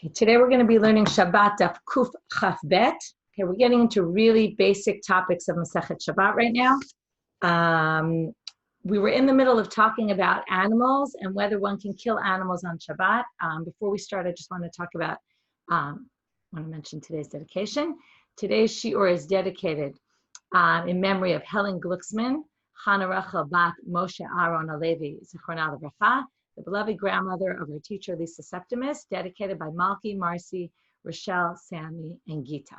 Okay, today we're going to be learning Shabbat Daf Kuf Chaf Bet. Okay, we're getting into really basic topics of Masechet Shabbat right now. We were in the middle of talking about animals and whether one can kill animals on Shabbat. Before we start, I just want to talk about, I want to mention today's dedication. Today's shiur is dedicated in memory of Helen Glucksman, Chana Rachel Bat Moshe Aaron Alevi, Zichronah Livracha, the beloved grandmother of our teacher, Lisa Septimus, dedicated by Malki, Marcy, Rochelle, Sammy, and Gita.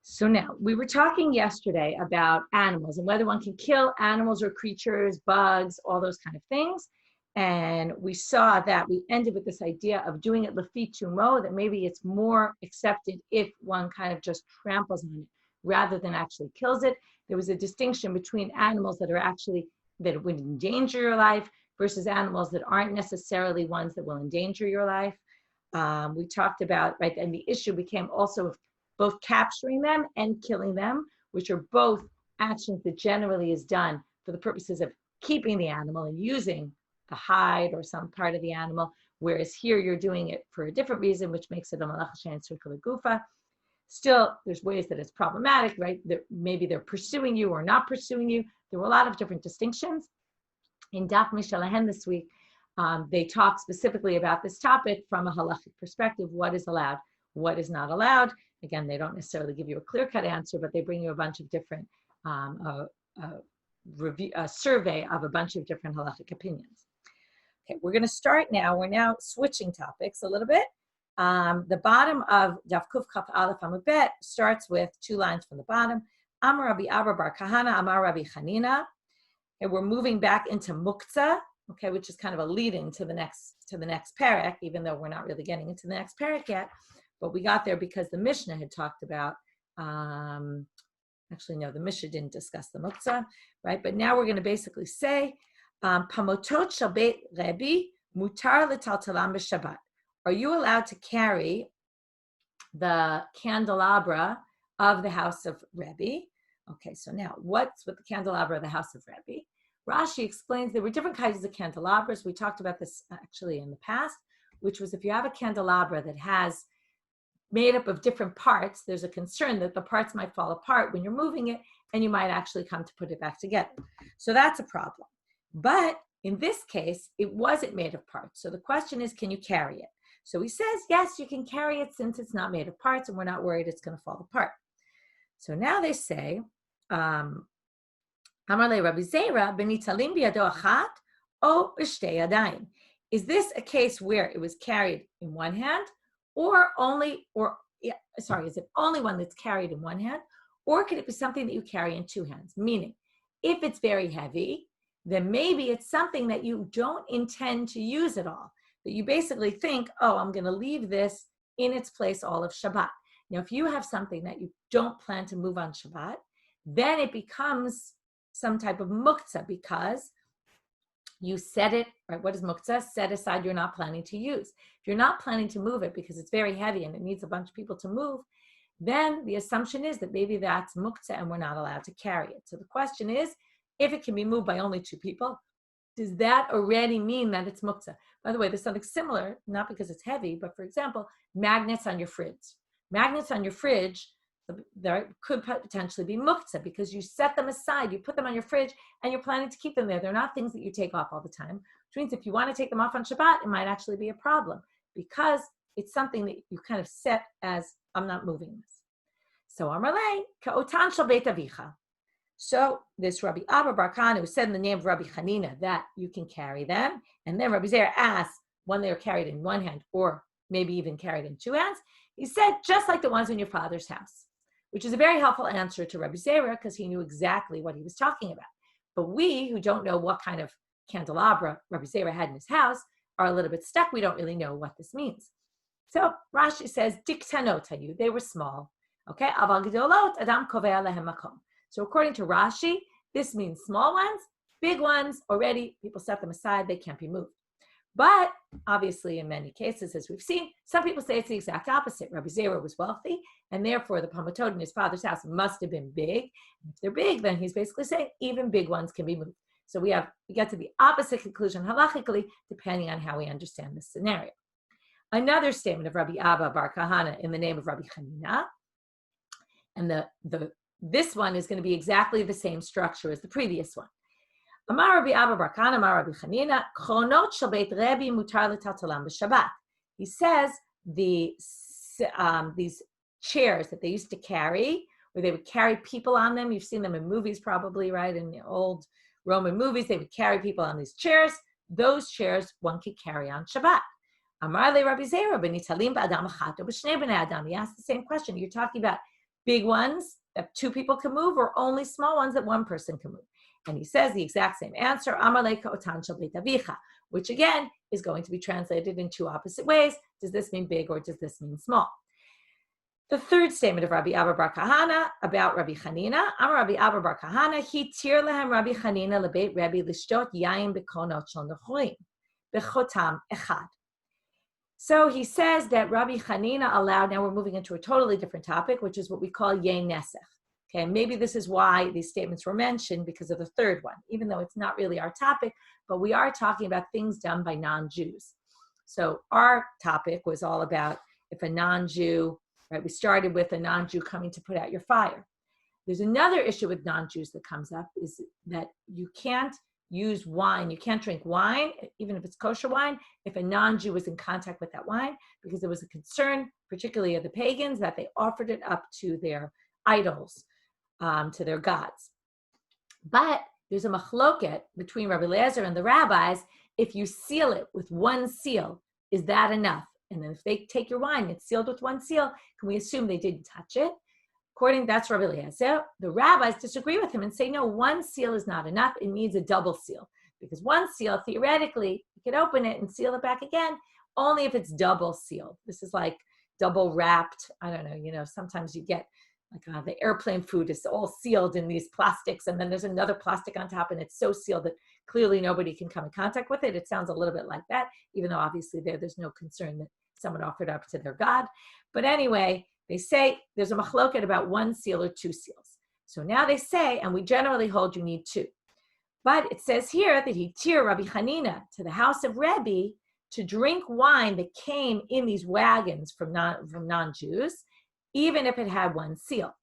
So now, we were talking yesterday about animals and whether one can kill animals or creatures, bugs, all those kind of things. And we saw that we ended with this idea of doing it lefi tumo, that maybe it's more accepted if one kind of just tramples on it rather than actually kills it. There was a distinction between animals that are actually, that would endanger your life versus animals that aren't necessarily ones that will endanger your life. We talked about, right, and the issue became also of both capturing them and killing them, which are both actions that generally is done for the purposes of keeping the animal and using the hide or some part of the animal, whereas here you're doing it for a different reason, which makes it a malach she'ein tzurka legufa. Still, there's ways that it's problematic, right? Maybe they're pursuing you or not pursuing you. There were a lot of different distinctions. In Daf Michelle this week, they talk specifically about this topic from a halachic perspective: what is allowed, what is not allowed. Again, they don't necessarily give you a clear-cut answer, but they bring you a bunch of different survey of a bunch of different halachic opinions. Okay, we're going to start now. We're now switching topics a little bit. The bottom of Daf Kuf Kaf Aleph Amud Bet starts with 2 lines from the bottom. Amar Rabbi Abba Bar Kahana, Amar Rabbi Chanina. And we're moving back into muktzah, okay, which is kind of a lead-in to the next parak, even though we're not really getting into the next parak yet. But we got there because the Mishnah had talked about, actually, no, the Mishnah didn't discuss the muktzah, right? But now we're going to basically say, Pamotot shel beit Rebbe mutar letaltalam b'Shabbat. Are you allowed to carry the candelabra of the house of Rebbe? Okay, so now what's with the candelabra of the house of Rebbe? Rashi explains there were different kinds of candelabras. We talked about this actually in the past, which was if you have a candelabra that has made up of different parts, there's a concern that the parts might fall apart when you're moving it, and you might actually come to put it back together. So that's a problem. But in this case, it wasn't made of parts. So the question is, can you carry it? So he says, yes, you can carry it since it's not made of parts, and we're not worried it's going to fall apart. So now they say, Amar le Rabbi Zera benitalim biyado achat o b'shtei yadayim. Is this a case where it was carried in one hand, is it only one that's carried in one hand, or could it be something that you carry in 2 hands? Meaning, if it's very heavy, then maybe it's something that you don't intend to use at all, that you basically think, oh, I'm going to leave this in its place all of Shabbat. Now, if you have something that you don't plan to move on Shabbat, then it becomes some type of muktzah because you set it, right? What is muktzah? Set aside you're not planning to use. If you're not planning to move it because it's very heavy and it needs a bunch of people to move, then the assumption is that maybe that's muktzah and we're not allowed to carry it. So the question is, if it can be moved by only 2 people, does that already mean that it's muktzah? By the way, there's something similar, not because it's heavy, but for example, magnets on your fridge. Magnets on your fridge, there could potentially be muktzah because you set them aside, you put them on your fridge, and you're planning to keep them there. They're not things that you take off all the time, which means if you want to take them off on Shabbat, it might actually be a problem because it's something that you kind of set as, I'm not moving this. So Amar le ka'otan shel beit avicha. So this Rabbi Abba Bar Kahana, who said in the name of Rabbi Chanina that you can carry them, and then Rabbi Zera asked when they were carried in 1 hand or maybe even carried in 2 hands, he said, just like the ones in your father's house, which is a very helpful answer to Rabbi Zera because he knew exactly what he was talking about. But we, who don't know what kind of candelabra Rabbi Zera had in his house, are a little bit stuck. We don't really know what this means. So Rashi says, diktanot hayu, they were small. Okay, aval gedolot adam kovea lehem makom. So according to Rashi, this means small ones, big ones, already people set them aside, they can't be moved. But obviously, in many cases, as we've seen, some people say it's the exact opposite. Rabbi Zera was wealthy, and therefore the pamotot in his father's house must have been big. And if they're big, then he's basically saying even big ones can be moved. So we get to the opposite conclusion halachically, depending on how we understand this scenario. Another statement of Rabbi Abba Bar Kahana in the name of Rabbi Hanina. And this one is going to be exactly the same structure as the previous one. Amar Rabbi Abba Bar Kahana, Amar Rabbi Hanina, Chonot shel Beit Rebbe mutar letatalam b'Shabbat. He says these chairs that they used to carry, where they would carry people on them. You've seen them in movies probably, right? In the old Roman movies, they would carry people on these chairs. Those chairs one could carry on Shabbat. Amar le Rabbi Zera benitalim b'adam achat b'shnei b'nei adam. He asked the same question. You're talking about big ones that two people can move, or only small ones that one person can move? And he says the exact same answer, Amar le ka'otan shel beit avicha, which again is going to be translated in two opposite ways. Does this mean big or does this mean small? The third statement of Rabbi Abba Bar Kahana about Rabbi Hanina, Amar Rabbi Abba Bar Kahana, Hitir lehem Rabbi Hanina lebeit Rebbe lishtot yayin bekonot shel nechurim bechotam echad. So he says that Rabbi Hanina allowed, now we're moving into a totally different topic, which is what we call Yein Nesech. Okay, maybe this is why these statements were mentioned, because of the third one, even though it's not really our topic, but we are talking about things done by non-Jews. So our topic was all about if a non-Jew, right, we started with a non-Jew coming to put out your fire. There's another issue with non-Jews that comes up, is that you can't use wine. You can't drink wine, even if it's kosher wine, if a non-Jew was in contact with that wine, because there was a concern, particularly of the pagans, that they offered it up to their idols, to their gods. But there's a machloket between Rabbi Eliezer and the rabbis. If you seal it with one seal, is that enough? And then if they take your wine, it's sealed with one seal, can we assume they didn't touch it? That's Rabbi Eliezer. The rabbis disagree with him and say, no, one seal is not enough. It needs a double seal. Because one seal, theoretically, you can open it and seal it back again, only if it's double sealed. This is like double wrapped. I don't know, sometimes you get like the airplane food is all sealed in these plastics, and then there's another plastic on top, and it's so sealed that clearly nobody can come in contact with it. It sounds a little bit like that, even though obviously there's no concern that someone offered up to their God. But anyway, they say there's a machloket about one seal or two seals. So now they say, and we generally hold you need two. But it says here that he tir Rabbi Hanina to the house of Rebbe to drink wine that came in these wagons from non-Jews, even if it had one seal.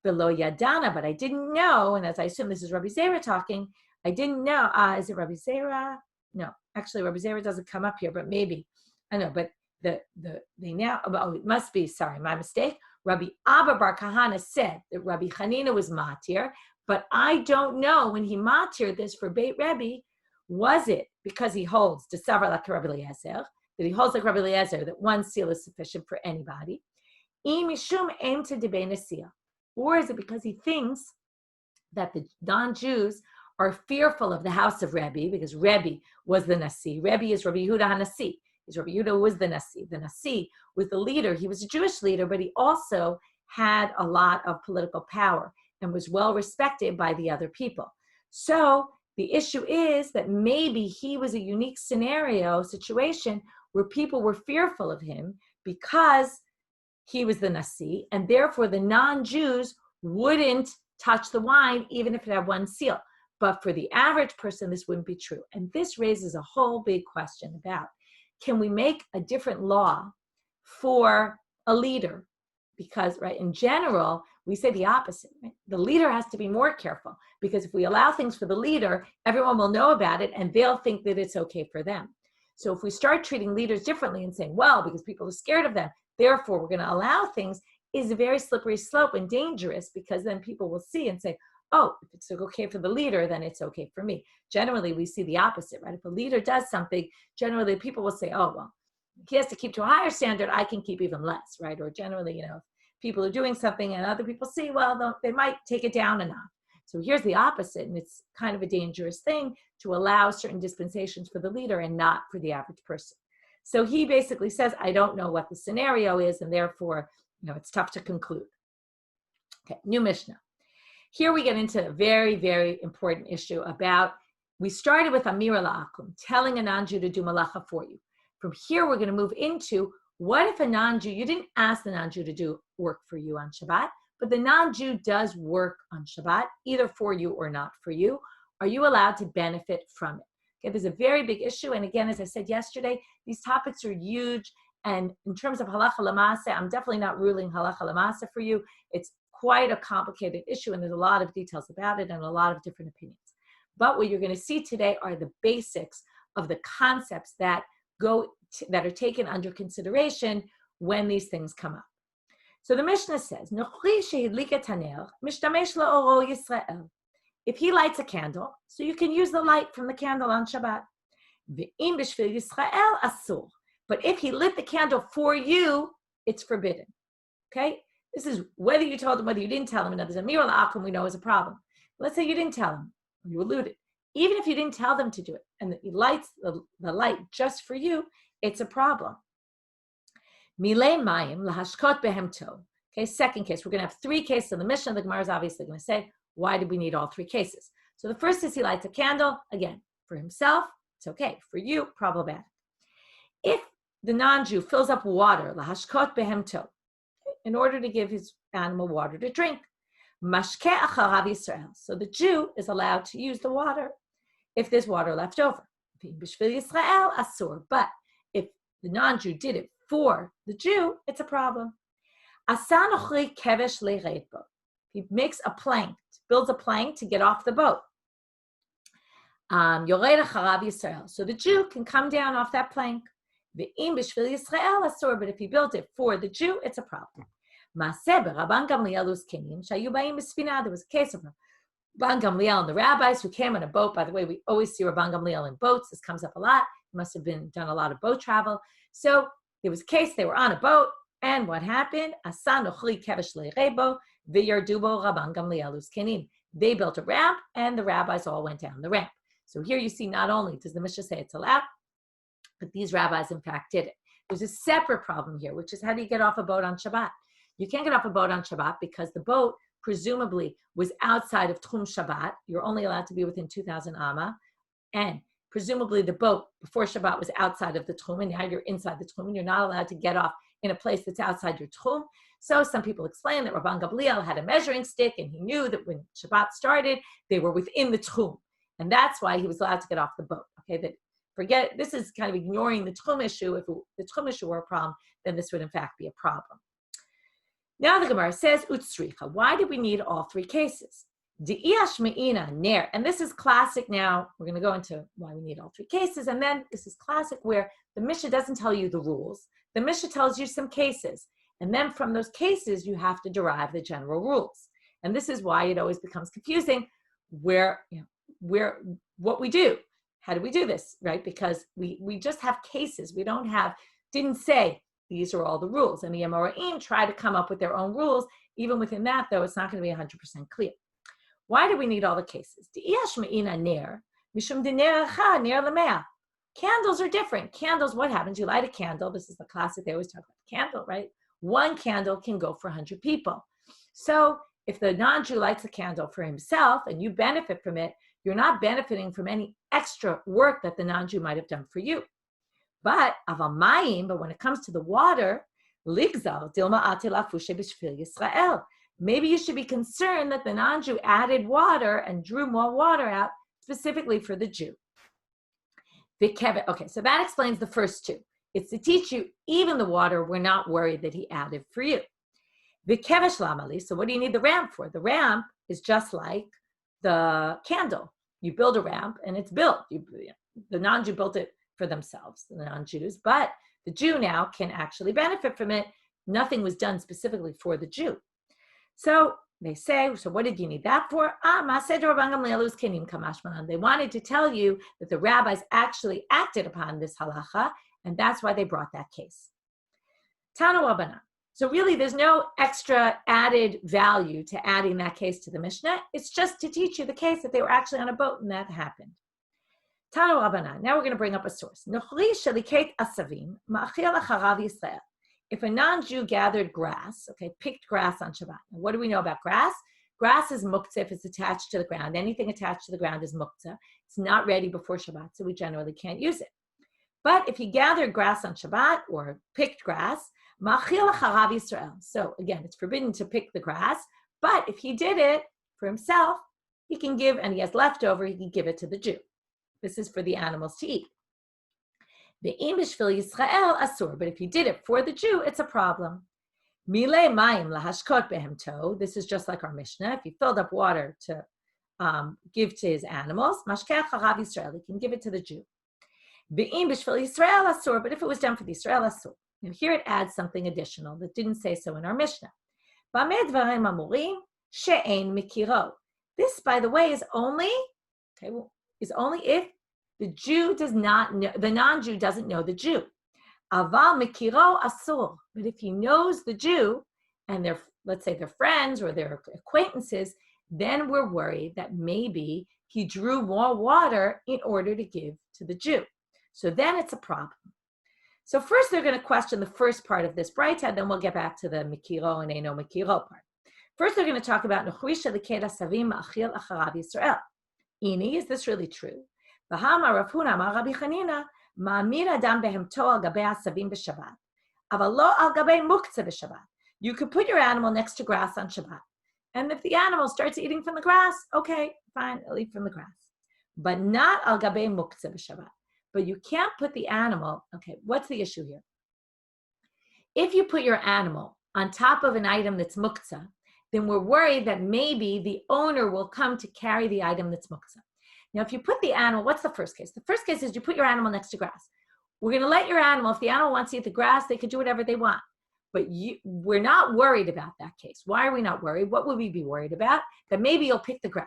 Below Yadana, but I didn't know, and as I assume this is Rabbi Zera talking, I didn't know, is it Rabbi Zera? No, actually Rabbi Zera doesn't come up here, but maybe, I know, but it must be, sorry, my mistake. Rabbi Abba Bar Kahana said that Rabbi Hanina was matir, but I don't know when he matir this for Beit Rebbe, was it because he holds to Savar like Rabbi Eliezer, that he holds like Rabbi Eliezer, that one seal is sufficient for anybody, or is it because he thinks that the non-Jews are fearful of the house of Rebbe, because Rebbe was the Nasi. Rebbe is Rabbi Yehuda HaNasi. Rabbi Yehuda who was the Nasi. The Nasi was the leader. He was a Jewish leader, but he also had a lot of political power and was well respected by the other people. So the issue is that maybe he was a unique situation where people were fearful of him because he was the Nasi, and therefore the non-Jews wouldn't touch the wine even if it had one seal. But for the average person, this wouldn't be true. And this raises a whole big question about, can we make a different law for a leader? Because, right, in general, we say the opposite. Right? The leader has to be more careful, because if we allow things for the leader, everyone will know about it and they'll think that it's okay for them. So if we start treating leaders differently and saying, well, because people are scared of them, therefore we're going to allow things, is a very slippery slope and dangerous, because then people will see and say, oh, if it's okay for the leader, then it's okay for me. Generally, we see the opposite, right? If a leader does something, generally people will say, oh, well, he has to keep to a higher standard, I can keep even less, right? Or generally, if people are doing something and other people see, well, they might take it down a notch. So here's the opposite, and it's kind of a dangerous thing to allow certain dispensations for the leader and not for the average person. So he basically says, I don't know what the scenario is, and therefore, it's tough to conclude. Okay, new Mishnah. Here we get into a very, very important issue about, we started with Amira La'akum, telling a non-Jew to do malacha for you. From here, we're going to move into, what if a non-Jew, you didn't ask the non-Jew to do work for you on Shabbat, but the non-Jew does work on Shabbat, either for you or not for you. Are you allowed to benefit from it? Okay, there's a very big issue. And again, as I said yesterday, these topics are huge And in terms of halacha l'maaseh, I'm definitely not ruling halacha l'maaseh for you. It's quite a complicated issue, and there's a lot of details about it and a lot of different opinions. But what you're going to see today are the basics of the concepts that are taken under consideration when these things come up. So the Mishnah says, if he lights a candle, so you can use the light from the candle on Shabbat. But if he lit the candle for you, it's forbidden. Okay? This is whether you told him, whether you didn't tell him. Another Zamir al-Akum we know is a problem. Let's say you didn't tell him, or you alluded. Even if you didn't tell them to do it, and he lights the light just for you, it's a problem. Milei mayim lahashkot behemto. Okay, second case. We're going to have three cases in the Mishnah. The Gemara is obviously going to say, why did we need all three cases? So the first is he lights a candle. Again, for himself, it's okay. For you, problematic. If the non-Jew fills up water, lahashkot behemto, in order to give his animal water to drink, mashke acharav Yisrael. So the Jew is allowed to use the water if there's water left over. Yisrael asur. But if the non-Jew did it for the Jew, it's a problem. Asanochri kevesh le'reitbo. He makes a plank, builds a plank to get off the boat. Yored acharav Yisrael. So the Jew can come down off that plank. Ve'im b'shvil Yisrael asur. But if he built it for the Jew, it's a problem. There was a case of Rabban Gamliel and the rabbis who came on a boat. By the way, we always see Rabban Gamliel in boats. This comes up a lot. He must have done a lot of boat travel. So there was a case, they were on a boat, and what happened? They built a ramp, and the rabbis all went down the ramp. So here you see, not only does the Mishnah say it's allowed, but these rabbis in fact did it. There's a separate problem here, which is how do you get off a boat on Shabbat? You can't get off a boat on Shabbat because the boat presumably was outside of Tchum Shabbat. You're only allowed to be within 2,000 Amma. And presumably the boat before Shabbat was outside of the Tchum, and now you're inside the Tchum, and you're not allowed to get off in a place that's outside your Tchum. So some people explain that Rabban Gamliel had a measuring stick, and he knew that when Shabbat started, they were within the Tchum. And that's why he was allowed to get off the boat. Okay, that forget, this is kind of ignoring the Tchum issue. If the Tchum issue were a problem, then this would in fact be a problem. Now the Gemara says, Utsricha, why did we need all three cases? Di'yash me'ina ner, and this is classic now. We're going to go into why we need all three cases, and then this is classic where the Mishnah doesn't tell you the rules. The Mishnah tells you some cases, and then from those cases, you have to derive the general rules. And this is why it always becomes confusing what we do. How do we do this, right? Because we just have cases. We didn't say, these are all the rules. And the Amoraim try to come up with their own rules. Even within that, though, it's not going to be 100% clear. Why do we need all the cases? Candles are different. Candles, what happens? You light a candle. This is the classic. They always talk about the candle, right? One candle can go for 100 people. So if the non-Jew lights a candle for himself and you benefit from it, you're not benefiting from any extra work that the non-Jew might have done for you. But when it comes to the water, maybe you should be concerned that the non-Jew added water and drew more water out specifically for the Jew. Okay, so that explains the first two. It's to teach you, even the water, we're not worried that he added for you. So what do you need the ramp for? The ramp is just like the candle. You build a ramp and it's built. The non-Jew built it for themselves, the non-Jews, but the Jew now can actually benefit from it. Nothing was done specifically for the Jew. So they say, so what did you need that for? They wanted to tell you that the rabbis actually acted upon this halacha, and that's why they brought that case. Tana Rabbanan. So really, there's no extra added value to adding that case to the Mishnah. It's just to teach you the case that they were actually on a boat and that happened. Tana Rabbanan. Now we're going to bring up a source. If a non-Jew gathered grass, picked grass on Shabbat. Now, what do we know about grass? Grass is muktzah if it's attached to the ground. Anything attached to the ground is muktzah. It's not ready before Shabbat, so we generally can't use it. But if he gathered grass on Shabbat or picked grass, so again, it's forbidden to pick the grass, but if he did it for himself, he can give, and he has leftover, he can give it to the Jew. This is for the animals to eat. Ve'im b'shvil Yisrael asur. But if he did it for the Jew, it's a problem. Mile mayim lahashkot behemto. This is just like our Mishnah. If he filled up water to give to his animals, mashkech harav Yisrael, he can give it to the Jew. Ve'im b'shvil Yisrael asur. But if it was done for the Israel asur. Now here it adds something additional that didn't say so in our Mishnah. B'ameh dvarim amurim she'ein mikiro. This, by the way, is only if the Jew does not know, the non-Jew doesn't know the Jew. Aval mikiro asur. But if he knows the Jew, and let's say they're friends or they're acquaintances, then we're worried that maybe he drew more water in order to give to the Jew. So then it's a problem. So first they're going to question the first part of this Braita, then we'll get back to the mikiro and eino mikiro part. First they're going to talk about Nuchrisha Likeda Savim Achil Acharav Yisrael. Ini, is this really true? V'hama Rav Huna Amar Rabbi Chanina Ma'amir Adam behemto al gabei asavim b'Shabbat, aval lo al gabei muktzah b'Shabbat. You could put your animal next to grass on Shabbat, and if the animal starts eating from the grass, okay, fine, it'll eat from the grass, but not al gabei muktzah b'Shabbat. But you can't put the animal. Okay, what's the issue here? If you put your animal on top of an item that's muktzah, then we're worried that maybe the owner will come to carry the item that's muktzah. Now, if you put the animal, what's the first case? The first case is you put your animal next to grass. We're going to let your animal, if the animal wants to eat the grass, they could do whatever they want. But we're not worried about that case. Why are we not worried? What would we be worried about? That maybe you'll pick the grass.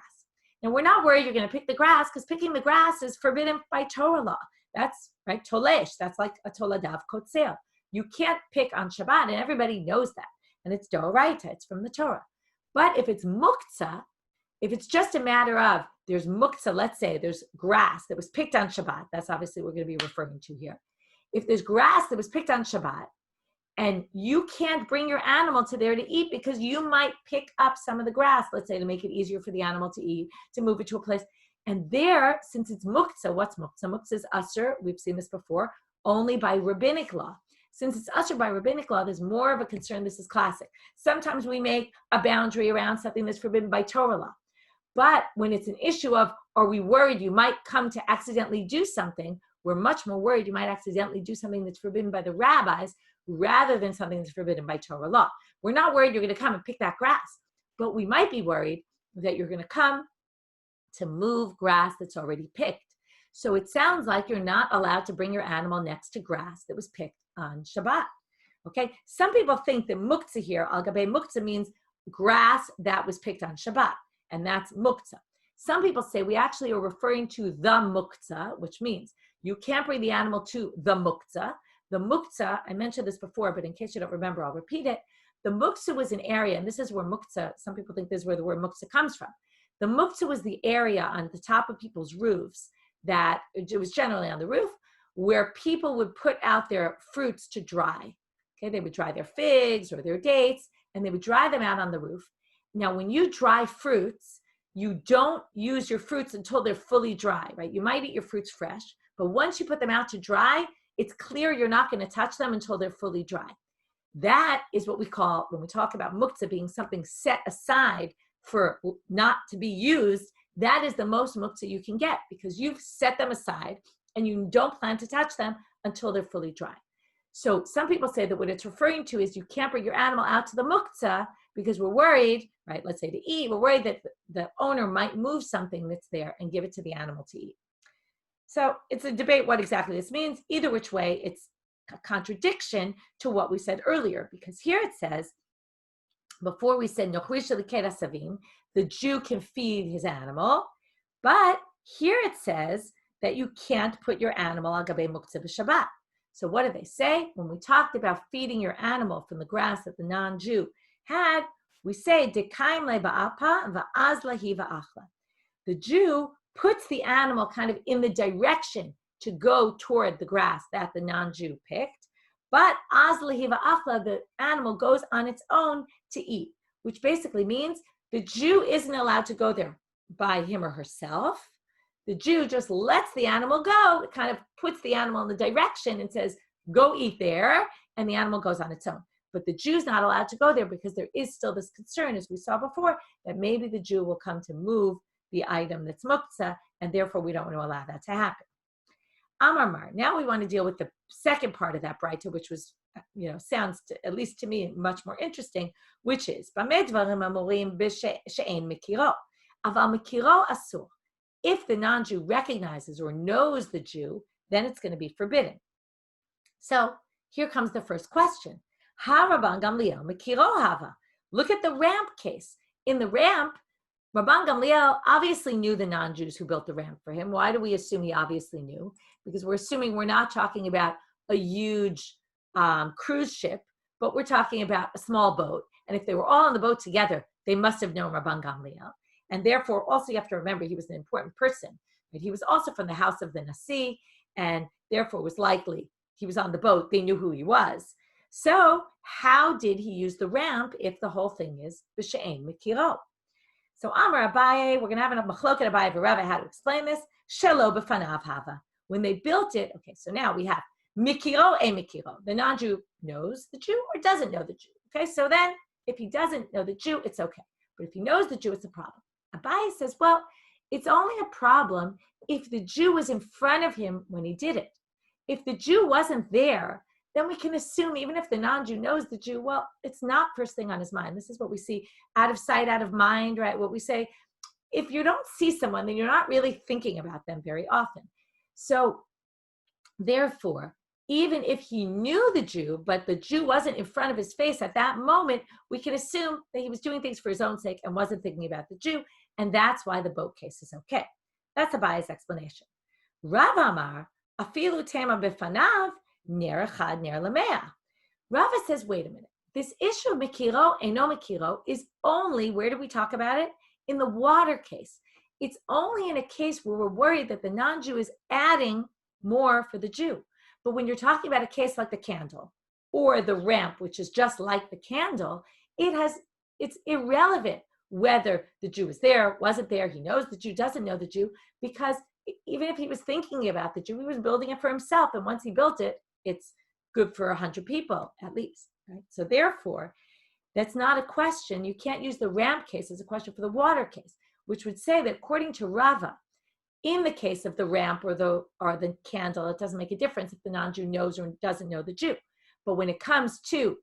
And we're not worried you're going to pick the grass because picking the grass is forbidden by Torah law. That's right, tolesh. That's like a toladav kotzel. You can't pick on Shabbat, and everybody knows that. And it's doraita, it's from the Torah. But if it's muktzah, if it's just a matter of there's muktzah, let's say there's grass that was picked on Shabbat, that's obviously what we're going to be referring to here. If there's grass that was picked on Shabbat, and you can't bring your animal to there to eat because you might pick up some of the grass, let's say to make it easier for the animal to eat, to move it to a place. And there, since it's muktzah, what's muktzah? Muktzah is usher, we've seen this before, only by rabbinic law. Since it's usher by rabbinic law, there's more of a concern. This is classic. Sometimes we make a boundary around something that's forbidden by Torah law. But when it's an issue of, are we worried you might come to accidentally do something, we're much more worried you might accidentally do something that's forbidden by the rabbis rather than something that's forbidden by Torah law. We're not worried you're going to come and pick that grass, but we might be worried that you're going to come to move grass that's already picked. So it sounds like you're not allowed to bring your animal next to grass that was picked on Shabbat. Okay, some people think that muktzah here, al gabei muktzah, means grass that was picked on Shabbat, and that's muktzah. Some people say we actually are referring to the muktzah, which means you can't bring the animal to the muktzah. The muktzah, I mentioned this before, but in case you don't remember, I'll repeat it. The muktzah was an area, and this is where muktzah, some people think this is where the word muktzah comes from. The muktzah was the area on the top of people's roofs that, it was generally on the roof, where people would put out their fruits to dry. Okay, they would dry their figs or their dates, and they would dry them out on the roof. Now, when you dry fruits, you don't use your fruits until they're fully dry, right? You might eat your fruits fresh, but once you put them out to dry, it's clear you're not going to touch them until they're fully dry. That is what we call, when we talk about muktzah being something set aside for not to be used, that is the most muktzah you can get because you've set them aside and you don't plan to touch them until they're fully dry. So some people say that what it's referring to is you can't bring your animal out to the muktzah because we're worried, right, let's say to eat, we're worried that the owner might move something that's there and give it to the animal to eat. So it's a debate what exactly this means. Either which way, it's a contradiction to what we said earlier, because here it says, before we said, the Jew can feed his animal, but here it says that you can't put your animal al gabei muktzah b'Shabbat. So what do they say? When we talked about feeding your animal from the grass that the non-Jew had, we say, dekaim le ba'apa va'az lahi va'achla. The Jew puts the animal kind of in the direction to go toward the grass that the non-Jew picked, but az lahi va'achla, the animal goes on its own to eat, which basically means the Jew isn't allowed to go there by him or herself. The Jew just lets the animal go. It kind of puts the animal in the direction and says, go eat there, and the animal goes on its own. But the Jew's not allowed to go there because there is still this concern, as we saw before, that maybe the Jew will come to move the item that's muktzah, and therefore we don't want to allow that to happen. Amar. Now we want to deal with the second part of that Braita, which was, sounds at least to me much more interesting, which is if the non-Jew recognizes or knows the Jew, then it's going to be forbidden. So here comes the first question. Rabban Gamliel Mekiro Hava. Look at the ramp case. In the ramp, Rabban Gamliel obviously knew the non-Jews who built the ramp for him. Why do we assume he obviously knew? Because we're assuming we're not talking about a huge cruise ship, but we're talking about a small boat. And if they were all on the boat together, they must have known Rabban Gamliel. And therefore, also you have to remember he was an important person. But he was also from the house of the Nasi, and therefore was likely he was on the boat. They knew who he was. So how did he use the ramp if the whole thing is b'she'ein mikiro? So Amar Abaye, we're going to have a machloket Abaye v'Rava how to explain this. Shelo b'fanav hava. When they built it, okay, so now we have mikiro e mikiro. The non-Jew knows the Jew or doesn't know the Jew. Okay, so then if he doesn't know the Jew, it's okay. But if he knows the Jew, it's a problem. Abaye says, well, it's only a problem if the Jew was in front of him when he did it. If the Jew wasn't there, then we can assume, even if the non-Jew knows the Jew, well, it's not first thing on his mind. This is what we see, out of sight, out of mind, right? What we say, if you don't see someone, then you're not really thinking about them very often. So therefore, even if he knew the Jew, but the Jew wasn't in front of his face at that moment, we can assume that he was doing things for his own sake and wasn't thinking about the Jew, and that's why the boat case is okay. That's Abaye's explanation. Rav Amar, afilu tema befanav, ner echad ner lemea. Rava says, wait a minute. This issue of mikiro, eno mikiro, is only, where do we talk about it? In the water case. It's only in a case where we're worried that the non-Jew is adding more for the Jew. But when you're talking about a case like the candle or the ramp, which is just like the candle, it's irrelevant whether the Jew is there, wasn't there, he knows the Jew, doesn't know the Jew, because even if he was thinking about the Jew, he was building it for himself. And once he built it, it's good for 100 people at least. Right? So therefore, that's not a question. You can't use the ramp case as a question for the water case, which would say that according to Rava, in the case of the ramp or the candle, it doesn't make a difference if the non-Jew knows or doesn't know the Jew. But when it comes to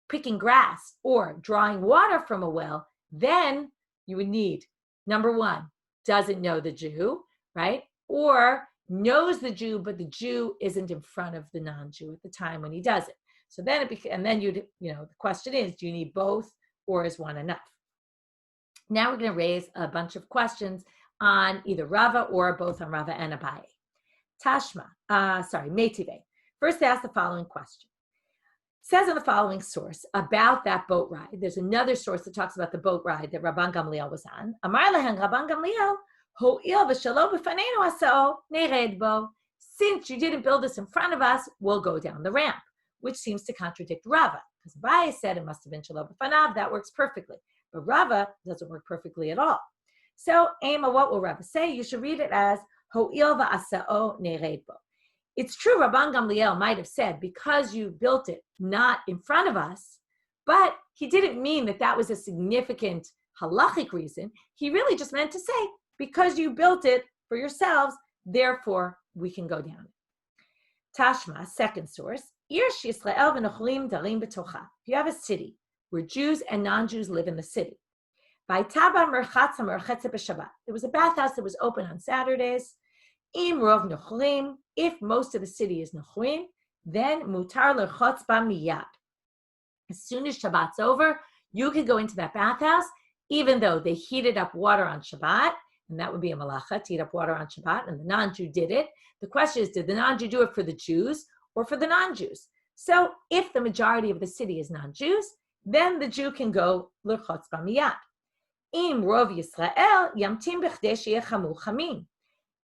picking grass or drawing water from a well, then you would need, number one, doesn't know the Jew, right? Or knows the Jew, but the Jew isn't in front of the non-Jew at the time when he does it. So then the question is, do you need both or is one enough? Now we're going to raise a bunch of questions on either Rava or both on Rava and Abaye. Meitive. First they ask the following question. It says in the following source about that boat ride. There's another source that talks about the boat ride that Rabban Gamliel was on. Amar lehen Rabban Gamliel, ho'il v'shelo b'faneinu asa'o nered bo. Since you didn't build this in front of us, we'll go down the ramp, which seems to contradict Rava. Because Abaye said it must have been shelo b'fanav, that works perfectly. But Rava doesn't work perfectly at all. So, Ema, what will Rava say? You should read it as ho'il v'asa'o nered bo. It's true, Rabban Gamliel might have said, because you built it not in front of us, but he didn't mean that was a significant halachic reason. He really just meant to say, because you built it for yourselves, therefore we can go down it. Tashma, second source, if you have a city where Jews and non-Jews live in the city, there was a bathhouse that was open on Saturdays. If most of the city is nochuim, then mutar lerchotz ba miyad. As soon as Shabbat's over, you can go into that bathhouse, even though they heated up water on Shabbat, and that would be a malacha, to heat up water on Shabbat, and the non-Jew did it. The question is, did the non-Jew do it for the Jews or for the non-Jews? So if the majority of the city is non-Jews, then the Jew can go lerchotz ba miyad. Im rov Yisrael yamtim b'chdei sheyeh chamu chamin.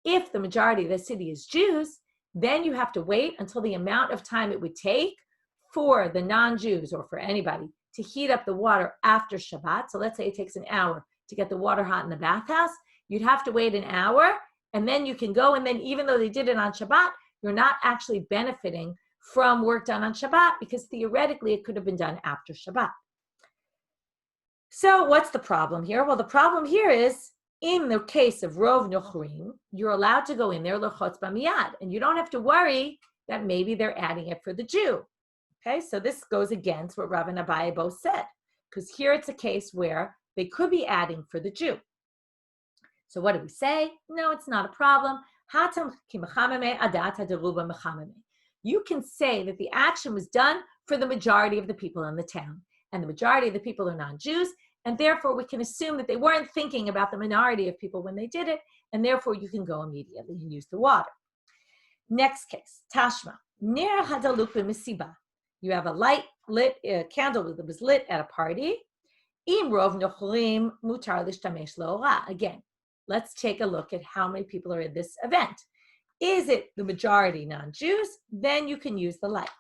If the majority of the city is Jews, then you have to wait until the amount of time it would take for the non-Jews or for anybody to heat up the water after Shabbat. So let's say it takes an hour to get the water hot in the bathhouse. You'd have to wait an hour, and then you can go. And then even though they did it on Shabbat, you're not actually benefiting from work done on Shabbat because theoretically it could have been done after Shabbat. So what's the problem here? Well, the problem here is In the case of rov nochrim, you're allowed to go in there lechotz b'miyad, and you don't have to worry that maybe they're adding it for the Jew. Okay, so this goes against what Rav and Abaye both said, because here it's a case where they could be adding for the Jew. So what do we say? No, it's not a problem. You can say that the action was done for the majority of the people in the town, and the majority of the people are non-Jews, and therefore we can assume that they weren't thinking about the minority of people when they did it, and therefore you can go immediately and use the water. Next case, Tashma. Ner hadaluk b'mesiba. You have a lit candle that was lit at a party. Im rov nochrim mutar l'shtamesh le'ora. Again, let's take a look at how many people are in this event. Is it the majority non-Jews? Then you can use the light.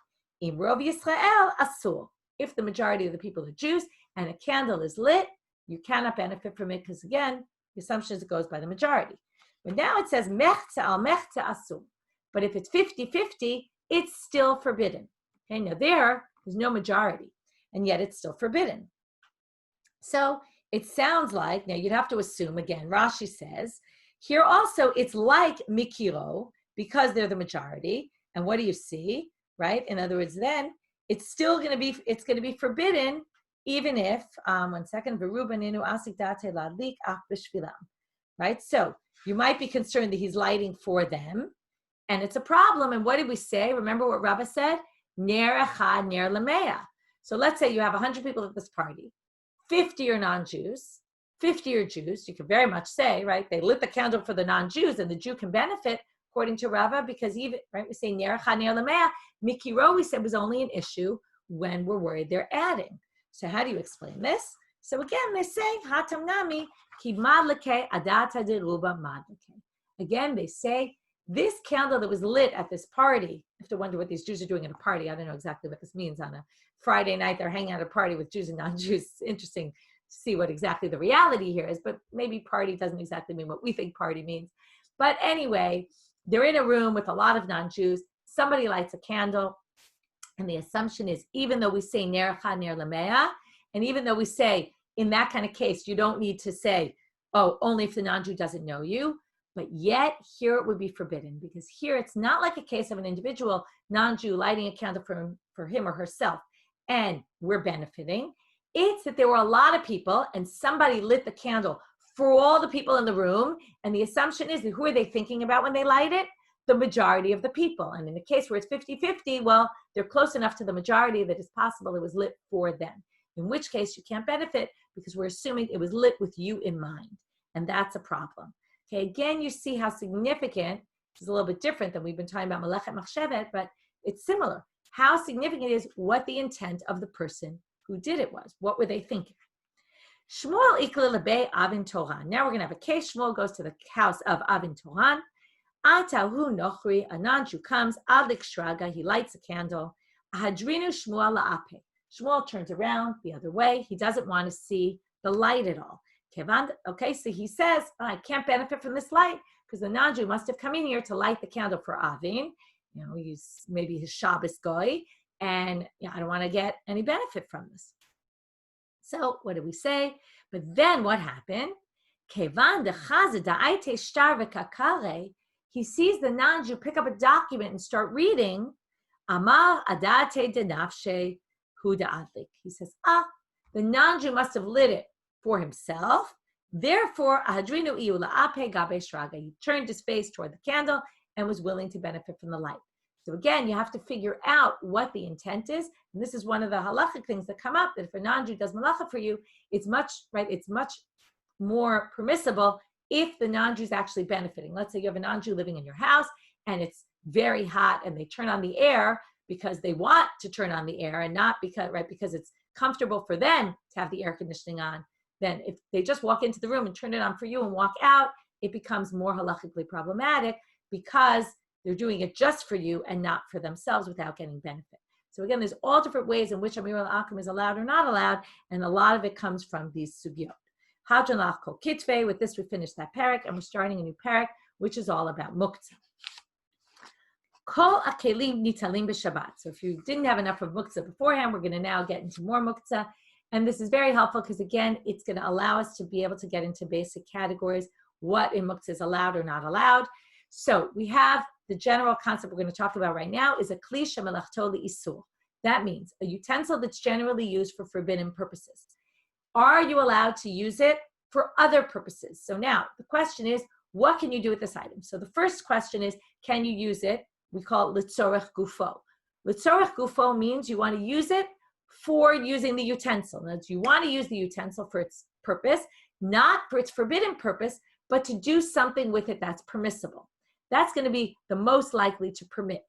Im rov Yisrael asur. If the majority of the people are Jews and a candle is lit, you cannot benefit from it because, again, the assumption is it goes by the majority. But now it says mechza al mechza asur. But if it's 50-50, it's still forbidden. Okay, now there's no majority, and yet it's still forbidden. So it sounds like, now you'd have to assume, again, Rashi says, here also it's like mikiro, because they're the majority. And what do you see, right? In other words, then it's still going to be forbidden, even if, one second, right? So you might be concerned that he's lighting for them, and it's a problem. And what did we say? Remember what Rabba said? Ner echad ner lemea. So let's say you have 100 people at this party. 50 are non-Jews, 50 are Jews. You could very much say, right, they lit the candle for the non-Jews, and the Jew can benefit, according to Rava, because even, right, we say ner echad ner lemea. Mikiro, we said, was only an issue when we're worried they're adding. So how do you explain this? So again, they say, hatam nami ki madleke adata deruba madleke. Again, they say, this candle that was lit at this party, I have to wonder what these Jews are doing at a party. I don't know exactly what this means. On a Friday night, they're hanging out at a party with Jews and non-Jews. It's interesting to see what exactly the reality here is, but maybe party doesn't exactly mean what we think party means. But anyway, they're in a room with a lot of non-Jews. Somebody lights a candle, and the assumption is, even though we say ner echad ner lemea, and even though we say, in that kind of case, you don't need to say, oh, only if the non-Jew doesn't know you. But yet, here it would be forbidden, because here it's not like a case of an individual non-Jew lighting a candle for him or herself, and we're benefiting. It's that there were a lot of people, and somebody lit the candle for all the people in the room, and the assumption is that who are they thinking about when they light it? The majority of the people. And in the case where it's 50-50, well, they're close enough to the majority that it's possible it was lit for them, in which case you can't benefit because we're assuming it was lit with you in mind, and that's a problem. Okay, again, you see how significant, which is a little bit different than we've been talking about Melechet Machshevet, but it's similar. How significant is what the intent of the person who did it was. What were they thinking? Shmuel ikla lebe Avin Toran. Now we're going to have a case. Shmuel goes to the house of Avin Toran. Atahu nochri, a non-Jew comes, Adlik shraga, he lights a candle. Ahadrinu Shmuel la'ape. Shmuel turns around the other way. He doesn't want to see the light at all. Okay, so he says, I can't benefit from this light because the non-Jew must have come in here to light the candle for Avin. You know, he's maybe his Shabbos guy, and I don't want to get any benefit from this. So what do we say? But then what happened? He sees the non-Jew pick up a document and start reading. Amar adate de nafshe hu da'adlik. He says, the non-Jew must have lit it for himself. Therefore, ahadrinu iu la'ape gabe shraga. He turned his face toward the candle and was willing to benefit from the light. So again, you have to figure out what the intent is. And this is one of the halachic things that come up, that if a non-Jew does malacha for you, it's much more permissible if the non-Jew is actually benefiting. Let's say you have a non-Jew living in your house and it's very hot and they turn on the air because they want to turn on the air and not because it's comfortable for them to have the air conditioning on. Then if they just walk into the room and turn it on for you and walk out, it becomes more halachically problematic because they're doing it just for you and not for themselves without getting benefit. So again, there's all different ways in which Amir al-Akim is allowed or not allowed, and a lot of it comes from these sugyot. Hadron lach kol kitve. With this, we finish that parak, and we're starting a new parak, which is all about muktzah. Kol akelim nitalim b'Shabbat. So if you didn't have enough of muktzah beforehand, we're going to now get into more muktzah. And this is very helpful because, again, it's going to allow us to be able to get into basic categories, what in muktzah is allowed or not allowed. So we have the general concept we're going to talk about right now is a kli shemelachto li'isur. That means a utensil that's generally used for forbidden purposes. Are you allowed to use it for other purposes? So now the question is, what can you do with this item? So the first question is, can you use it? We call it litzorech gufo. Litzorech gufo means you want to use it for using the utensil. Now, you want to use the utensil for its purpose, not for its forbidden purpose, but to do something with it that's permissible. That's going to be the most likely to permit.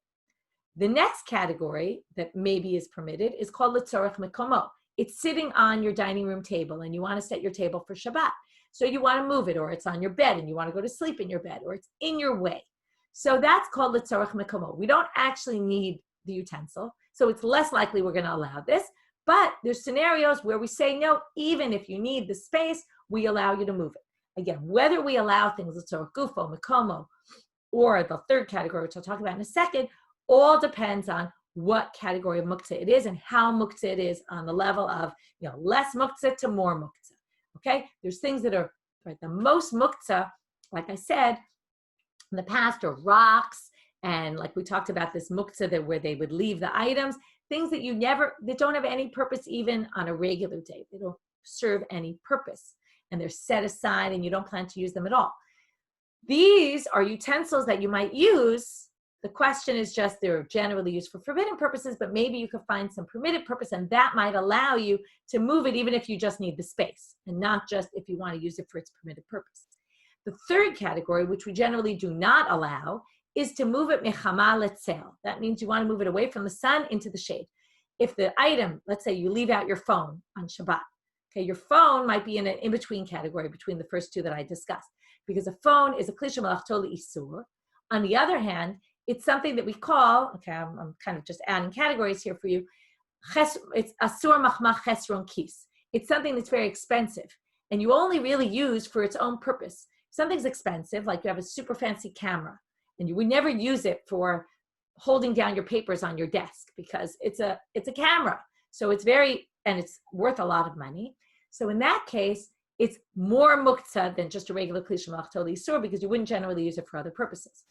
The next category that maybe is permitted is called litzorech mekomo. It's sitting on your dining room table and you want to set your table for Shabbat. So you want to move it, or it's on your bed and you want to go to sleep in your bed, or it's in your way. So that's called litzorech mekomo. We don't actually need the utensil, so it's less likely we're going to allow this. But there's scenarios where we say, no, even if you need the space, we allow you to move it. Again, whether we allow things litzorech gufo, mekomo, or the third category, which I'll talk about in a second, all depends on what category of muktzah it is and how muktzah it is on the level of, less muktzah to more muktzah. Okay, there's things that are the most muktzah, like I said in the past, are rocks, and like we talked about this muktzah that where they would leave the items, things that that don't have any purpose even on a regular day. They don't serve any purpose, and they're set aside, and you don't plan to use them at all. These are utensils that you might use. The question is just they're generally used for forbidden purposes, but maybe you could find some permitted purpose, and that might allow you to move it even if you just need the space and not just if you want to use it for its permitted purpose. The third category, which we generally do not allow, is to move it mechama letzel. That means you want to move it away from the sun into the shade. If the item, let's say you leave out your phone on Shabbat, okay, your phone might be in an in-between category between the first two that I discussed, because a phone is a kli shemelachto li'isur. On the other hand, it's something that we call, okay, I'm kind of just adding categories here for you. It's asur machmah chesron kis. It's something that's very expensive and you only really use for its own purpose. If something's expensive, like you have a super fancy camera, and you would never use it for holding down your papers on your desk because it's a camera. So it's it's worth a lot of money. So in that case, it's more muktzah than just a regular kli shemelachto li'isur because you wouldn't generally use it for other purposes.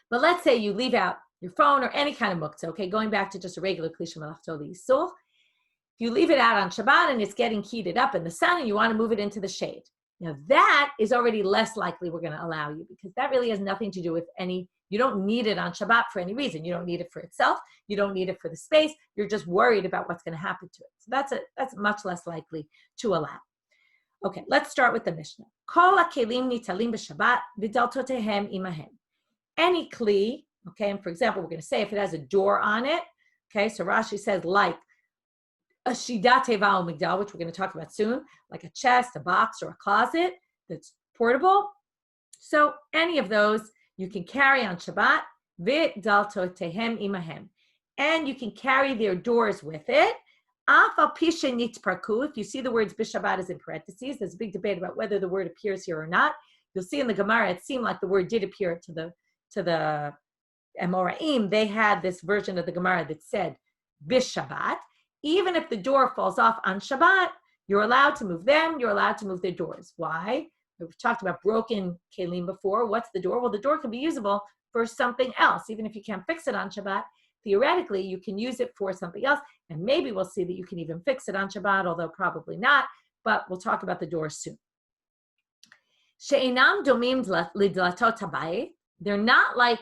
But let's say you leave out your phone or any kind of muktzah, okay, going back to just a regular kli shemelachto li'isur. If you leave it out on Shabbat and it's getting heated up in the sun and you want to move it into the shade. Now that is already less likely we're going to allow you because that really has nothing to do with you don't need it on Shabbat for any reason. You don't need it for itself. You don't need it for the space. You're just worried about what's going to happen to it. So that's much less likely to allow. Okay, let's start with the Mishnah. Kol hakelim nitalim b'Shabbat v'daltotehem imahem. Any kli, okay, and for example, we're going to say if it has a door on it, okay, so Rashi says like a shida teva umigdal, which we're going to talk about soon, like a chest, a box, or a closet that's portable. So any of those you can carry on Shabbat, v'daltotehem imahem, and you can carry their doors with it. If you see the words b'Shabbat is in parentheses, there's a big debate about whether the word appears here or not. You'll see in the Gemara, it seemed like the word did appear to the Amoraim. They had this version of the Gemara that said b'Shabbat. Even if the door falls off on Shabbat, you're allowed to move them. You're allowed to move their doors. Why? We've talked about broken kelim before. What's the door? Well, the door can be usable for something else. Even if you can't fix it on Shabbat, theoretically, you can use it for something else. And maybe we'll see that you can even fix it on Shabbat, although probably not. But we'll talk about the door soon. She'enam domim lidlatot habayit. They're not like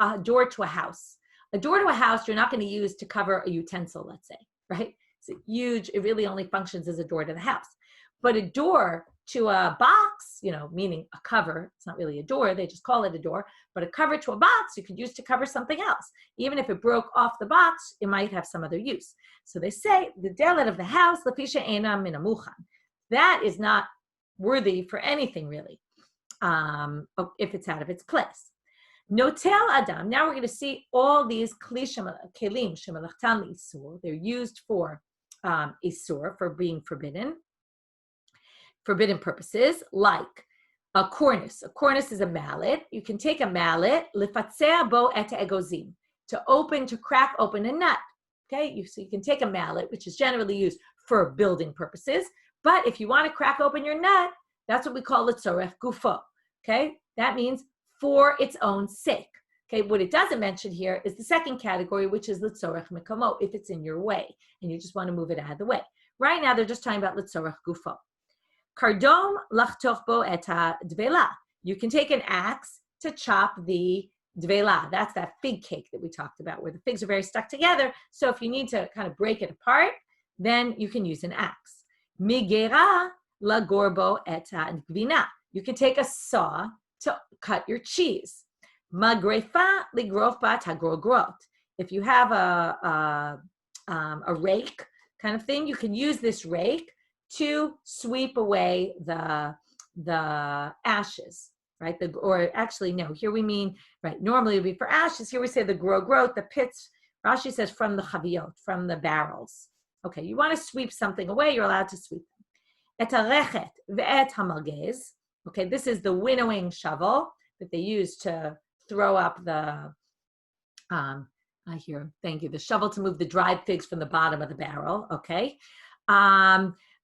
a door to a house. A door to a house, you're not going to use to cover a utensil, let's say, right? It's huge. It really only functions as a door to the house. But a door to a box, meaning a cover, it's not really a door, they just call it a door, but a cover to a box you could use to cover something else. Even if it broke off the box, it might have some other use. So they say, the delet of the house, lefisha eina min hamuchan. That is not worthy for anything really, if it's out of its place. Notel adam, now we're going to see all these kelim shemelachtan li'isur. They're used for isur, for being forbidden purposes, like a cornice. A cornice is a mallet. You can take a mallet, lifatzea bo et egozim, to crack open a nut. Okay, so you can take a mallet, which is generally used for building purposes. But if you want to crack open your nut, that's what we call Litzorech Gufo. Okay, that means for its own sake. Okay, what it doesn't mention here is the second category, which is Litzorech Mikamo, if it's in your way and you just want to move it out of the way. Right now, they're just talking about Litzorech Gufo. Kardom lachtoch bo et dvela. You can take an axe to chop the dvela. That's that fig cake that we talked about, where the figs are very stuck together. So if you need to kind of break it apart, then you can use an axe. Migera lagorbo et gvina. You can take a saw to cut your cheese. Magrefa ligrof bat hagorgrot. If you have a rake kind of thing, you can use this rake to sweep away the ashes, right? Or actually, no, here we mean, right, normally it would be for ashes. Here we say the grot, the pits. Rashi says from the chaviot, from the barrels. Okay, you want to sweep something away, you're allowed to sweep them. Et harechet ve'et hamalgez. Okay, this is the winnowing shovel that they use to throw up the, the shovel to move the dried figs from the bottom of the barrel, okay?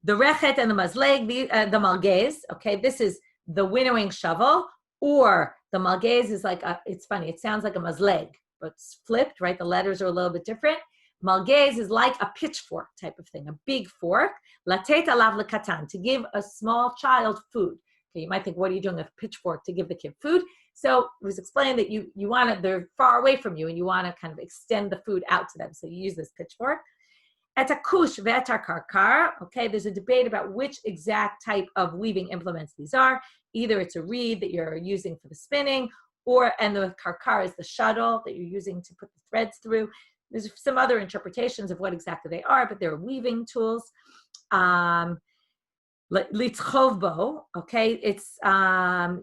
The rechet and the mazleg, the malgez, okay, this is the winnowing shovel, or the malgez is like, it's funny, it sounds like a mazleg, but it's flipped, right? The letters are a little bit different. Malgez is like a pitchfork type of thing, a big fork, latet alav lekatan, to give a small child food. Okay, you might think, what are you doing with a pitchfork to give the kid food? So it was explained that you want to, they're far away from you and you want to kind of extend the food out to them. So you use this pitchfork. Etakush ve'etar karkar. Okay, there's a debate about which exact type of weaving implements these are. Either it's a reed that you're using for the spinning, and the karkar is the shuttle that you're using to put the threads through. There's some other interpretations of what exactly they are, but they're weaving tools. Litzchovbo, okay, it's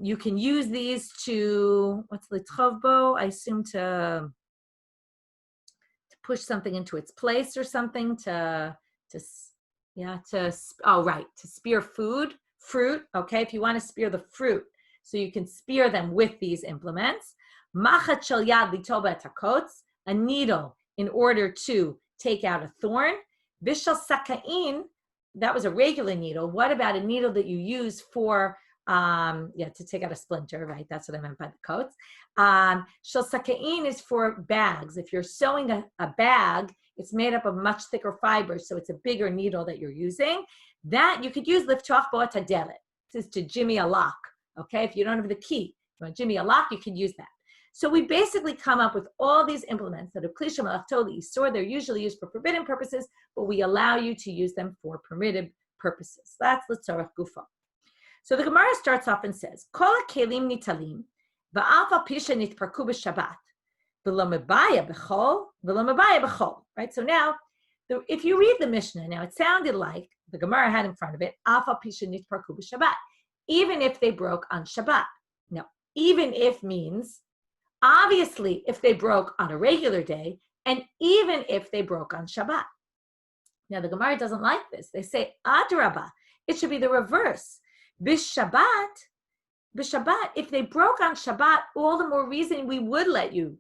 you can use these to, what's litzchovbo? I assume to push something into its place or something, to spear fruit, okay, if you want to spear the fruit, so you can spear them with these implements. Machat shel yad litoba takotz, a needle in order to take out a thorn. Bishal sakain, that was a regular needle. What about a needle that you use for, to take out a splinter, right? That's what I meant by the coats. Shel sakain is for bags. If you're sewing a bag, it's made up of much thicker fibers, so it's a bigger needle that you're using. That you could use liftoch bo et hadelet. This is to jimmy a lock, okay? If you don't have the key, you want to jimmy a lock, you can use that. So we basically come up with all these implements that are klisha malachto isur. They're usually used for forbidden purposes, but we allow you to use them for permitted purposes. That's litzorech gufo. So the Gemara starts off and says, Kol kelim nitalim va'alfa pisha nitparku b'Shabbat v'lo mebaya b'chol. Right. So now, if you read the Mishnah, now it sounded like the Gemara had in front of it alfa pisha nitparku b'Shabbat, even if they broke on Shabbat. Now, even if means obviously if they broke on a regular day, and even if they broke on Shabbat. Now the Gemara doesn't like this. They say adrabah, it should be the reverse. B'Shabbat, if they broke on Shabbat, all the more reason we would let you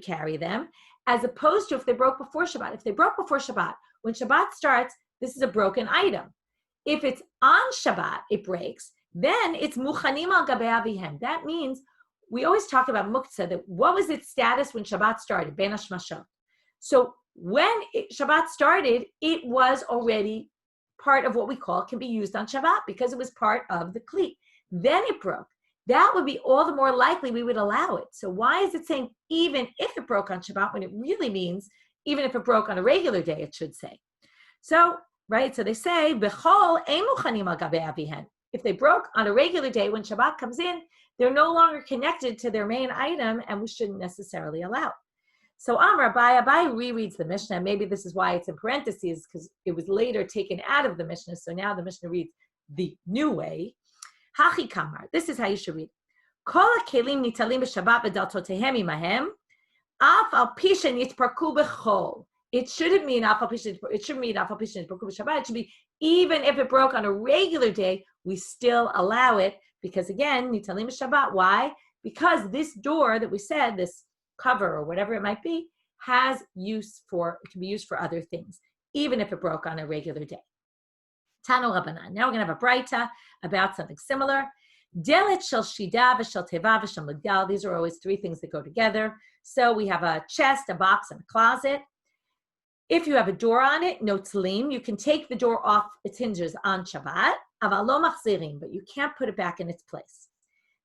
carry them, as opposed to if they broke before Shabbat. If they broke before Shabbat, when Shabbat starts, this is a broken item. If it's on Shabbat, it breaks, then it's muchanim al gabei avihem. That means we always talk about muktzah, that what was its status when Shabbat started, ben hashmashot. So when Shabbat started, it was already part of what we call can be used on Shabbat because it was part of the kli. Then it broke. That would be all the more likely we would allow it. So why is it saying even if it broke on Shabbat when it really means even if it broke on a regular day, it should say. So, right, so they say, B'chol ein muchanim al gabei avihen. If they broke on a regular day when Shabbat comes in, they're no longer connected to their main item, and we shouldn't necessarily allow it. So Amar Abai rereads the Mishnah. Maybe this is why it's in parentheses, because it was later taken out of the Mishnah. So now the Mishnah reads the new way. Hachi Kamar. This is how you should read. Kol kelim nitalim b'Shabbat b'daltotehem imahem, af al pisha nitparku b'chol. It shouldn't mean af al pisha. It shouldn't mean af al pisha nitparku b'Shabbat. It should be even if it broke on a regular day, we still allow it. Because again, nitalim Shabbat. Why? Because this door that we said, this cover or whatever it might be, has use for, it can be used for other things. even if it broke on a regular day. Tano Rabbanan. Now we're going to have a braita about something similar. Delet shel shida v'shel teva v'shel migdal. These are always three things that go together. So we have a chest, a box, and a closet. If you have a door on it, no tzlim, you can take the door off its hinges on Shabbat, aval lo machzirim, but you can't put it back in its place.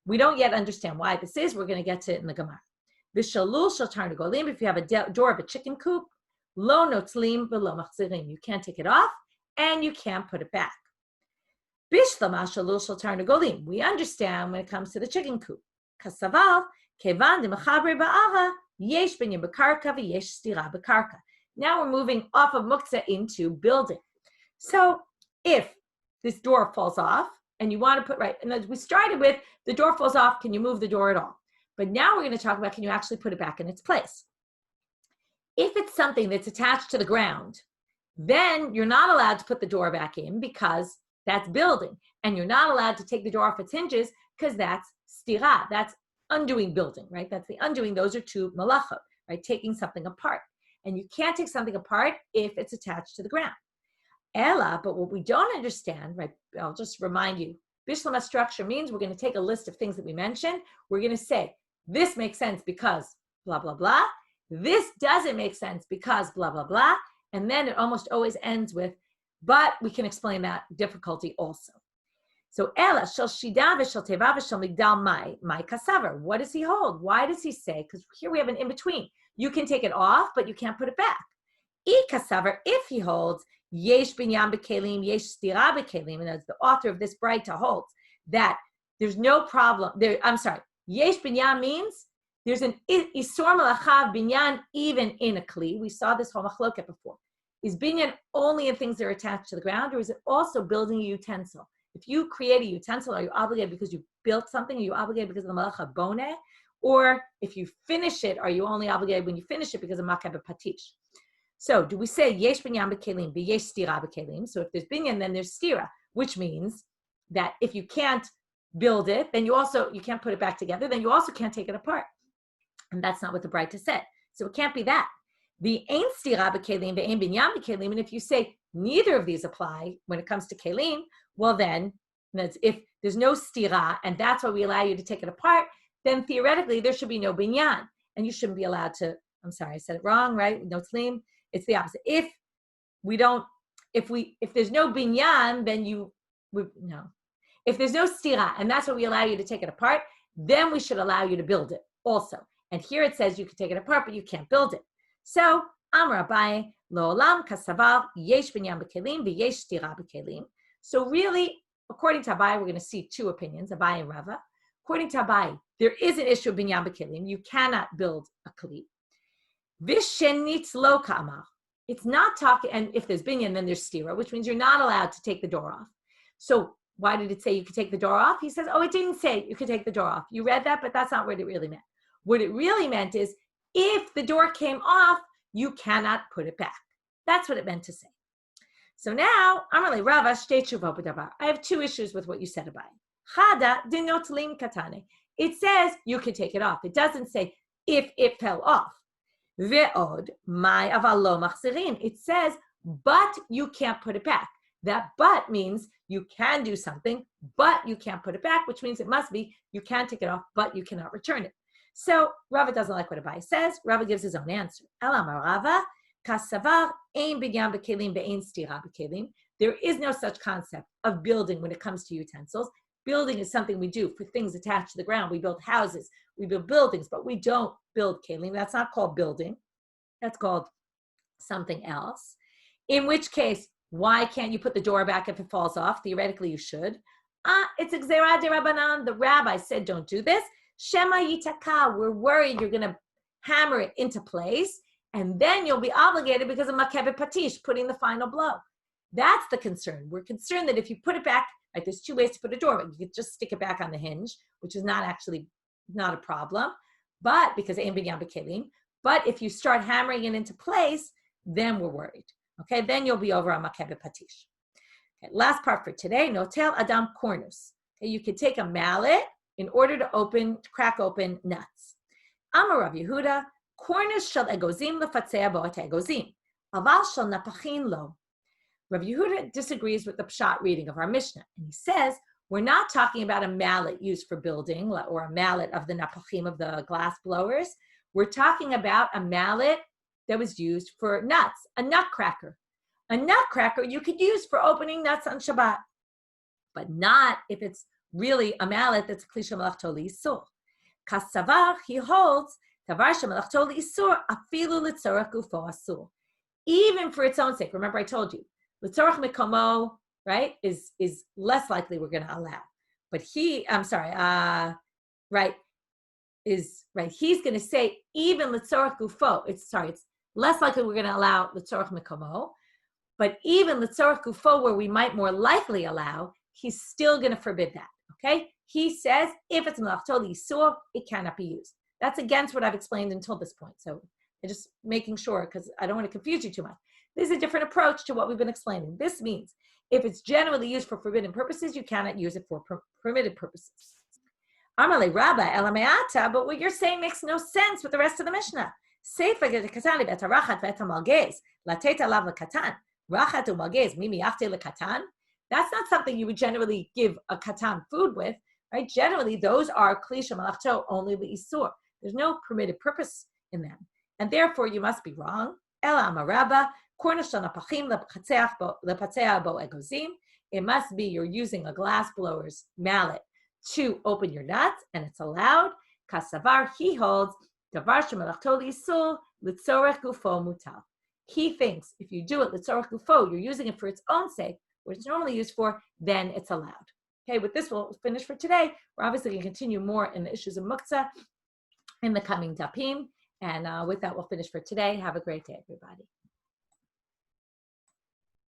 We don't yet understand why this is. We're going to get to it in the Gemara. V'shalul shel tarnagolim, if you have a door of a chicken coop, lo no tzlim v'lo machzirim, you can't take it off and you can't put it back. Bishlama shalul shel tarnagolim, we understand when it comes to the chicken coop. Kasaval, kevan d'mechaber ba'ara, yesh binyan b'karka v'yesh stira b'karka. Now we're moving off of muktzah into building. So if this door falls off and you want to put, right, and we started with the door falls off, can you move the door at all? But now we're going to talk about, can you actually put it back in its place? If it's something that's attached to the ground, then you're not allowed to put the door back in because that's building. And you're not allowed to take the door off its hinges because that's stira, that's undoing building, right? That's the undoing. Those are two malachot, right? Taking something apart. And you can't take something apart if it's attached to the ground. Ella, but what we don't understand, right, I'll just remind you, Lemma Structure means we're going to take a list of things that we mentioned. We're going to say, this makes sense because blah, blah, blah. This doesn't make sense because blah, blah, blah. And then it almost always ends with, but we can explain that difficulty also. So Ella, shel shida v'shel teva v'shel migdal my kasaver. What does he hold? Why does he say? Because here we have an in-between. You can take it off, but you can't put it back. Ikasaver, if he holds, yesh binyan b'kelim, yesh stira b'kelim, and as the author of this braita holds, that there's no problem. Yesh binyan means there's an isor malachav binyan even in a kli. We saw this whole machloket before. Is binyan only in things that are attached to the ground, or is it also building a utensil? If you create a utensil, are you obligated because you built something? Are you obligated because of the malacha boneh? Or if you finish it, are you only obligated when you finish it because of makeh b'patish? So do we say yesh binyan b'kelim v'yesh stira b'kelim? So if there's binyan, then there's stira, which means that if you can't build it, then you can't put it back together, then you also can't take it apart. And that's not what the braita said. So it can't be that. The ain stira b'kelim v'ain binyan b'kelim, and if you say neither of these apply when it comes to kelim, well then, if there's no stira, and that's why we allow you to take it apart, then theoretically there should be no binyan, and you shouldn't be allowed to. I'm sorry, I said it wrong, right? No tzlim. It's the opposite. If there's no binyan, then no. If there's no stira, and that's why we allow you to take it apart, then we should allow you to build it also. And here it says you can take it apart, but you can't build it. So Amar Abaye Lo'olam Kasavar Yesh Binyan B'Kelim V'Yesh Stira B'Kelim. So really, according to Abaye, we're going to see two opinions, Abaye and Rava. According to Abaye, there is an issue of binyan b'kelim. You cannot build a kli. Vishenitz lo ka'amar. It's not talking, and if there's binyan, then there's stira, which means you're not allowed to take the door off. So why did it say you could take the door off? He says, it didn't say you could take the door off. You read that, but that's not what it really meant. What it really meant is if the door came off, you cannot put it back. That's what it meant to say. So now, Amarle Rava shtei tshuva b'davar. I have two issues with what you said about it. Chada dinot lim katane. It says you can take it off. It doesn't say if it fell off. Ve'od my aval lo machzirin. It says, but you can't put it back. That but means you can do something, but you can't put it back, which means it must be you can take it off, but you cannot return it. So Rava doesn't like what Abaye says. Rava gives his own answer. Elamar Rava kasavar ein binyan b'kelim ve'ein stira b'kelim. There is no such concept of building when it comes to utensils. Building is something we do for things attached to the ground. We build houses, we build buildings, but we don't build kelim. That's not called building. That's called something else. In which case, why can't you put the door back if it falls off? Theoretically, you should. It's a gzera de Rabbanan. The rabbi said, don't do this. Shema yitaka. We're worried you're going to hammer it into place, and then you'll be obligated because of makeh patish, putting the final blow. That's the concern. We're concerned that if you put it back, right, there's two ways to put a door. You could just stick it back on the hinge, which is not a problem, but because ein binyan b'kelim. But if you start hammering it into place, then we're worried. Okay, then you'll be over on makeh patish. Okay, last part for today, notel adam kornus. Okay, you could take a mallet in order to crack open nuts. Amar Rav Yehuda, kornus shel egozim lefatzea bo'at egozim. Aval shel napachin lo. Rav Yehuda disagrees with the pshat reading of our Mishnah, and he says we're not talking about a mallet used for building or a mallet of the napachim, of the glass blowers. We're talking about a mallet that was used for nuts, a nutcracker. A nutcracker you could use for opening nuts on Shabbat, but not if it's really a mallet that's a kli shemalachto li'isur. Kasavar, he holds, tavar shemalachto li'isur afilu litzorach gufo asur. Even for its own sake. Remember I told you, litzorach mikomo, right, is less likely we're going to allow. But he's going to say even litzorach gufo, it's less likely we're going to allow litzorach mikomo, but even litzorach gufo, where we might more likely allow, he's still going to forbid that, okay? He says if it's melachto li'isur, it cannot be used. That's against what I've explained until this point. So I'm just making sure, because I don't want to confuse you too much. This is a different approach to what we've been explaining. This means if it's generally used for forbidden purposes, you cannot use it for permitted purposes. Amale Rabba elameata, but what you're saying makes no sense with the rest of the Mishnah. Seifa gekatani betarachat vetamalgez lateta lav lekatan rachat umalgez mimi afte lekatan. That's not something you would generally give a katan food with, right? Generally, those are kli shemalachto only li'isur. There's no permitted purpose in them, and therefore you must be wrong. Ela amarabba. It must be you're using a glass blower's mallet to open your nuts, and it's allowed. Kasavar, he holds, he thinks if you do it litzorach gufo, you're using it for its own sake, what it's normally used for, then it's allowed. Okay, with this we'll finish for today. We're obviously going to continue more in the issues of muktzah in the coming dapim, and with that we'll finish for today. Have a great day, everybody.